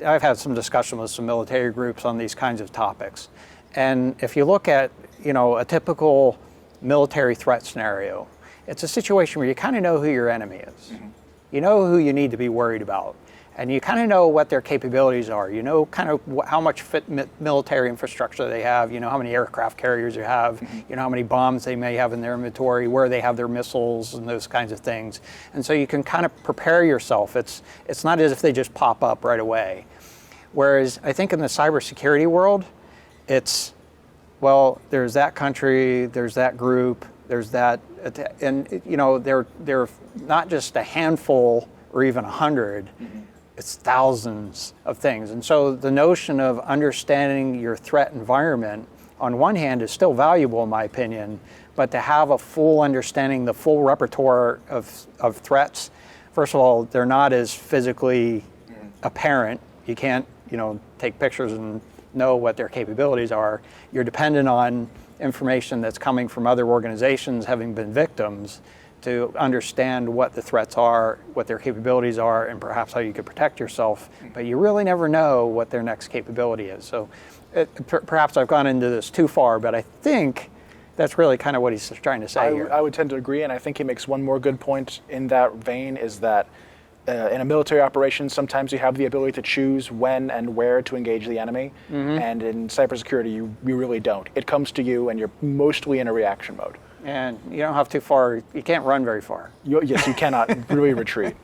I've had some discussion with some military groups on these kinds of topics. And if you look at, a typical military threat scenario, it's a situation where you kind of know who your enemy is. Mm-hmm. You know who you need to be worried about. And you kind of know what their capabilities are. You know kind of how much military infrastructure they have. You know how many aircraft carriers you have. Mm-hmm. You know how many bombs they may have in their inventory, where they have their missiles and those kinds of things. And so you can kind of prepare yourself. It's not as if they just pop up right away. Whereas I think in the cybersecurity world, it's, well, there's that country, there's that group, there's that, and they're not just a handful or even 100. Mm-hmm. It's thousands of things. And so the notion of understanding your threat environment, on one hand, is still valuable in my opinion, but to have a full understanding, the full repertoire of threats, first of all, they're not as physically apparent. You can't, take pictures and know what their capabilities are. You're dependent on information that's coming from other organizations having been victims to understand what the threats are, what their capabilities are, and perhaps how you could protect yourself. But you really never know what their next capability is. So perhaps I've gone into this too far, but I think that's really kind of what he's trying to say here. I would tend to agree, and I think he makes one more good point in that vein, is that in a military operation, sometimes you have the ability to choose when and where to engage the enemy, mm-hmm. and in cybersecurity, you really don't. It comes to you, and you're mostly in a reaction mode. And you don't have too far, you can't run very far. Yes, you cannot really retreat.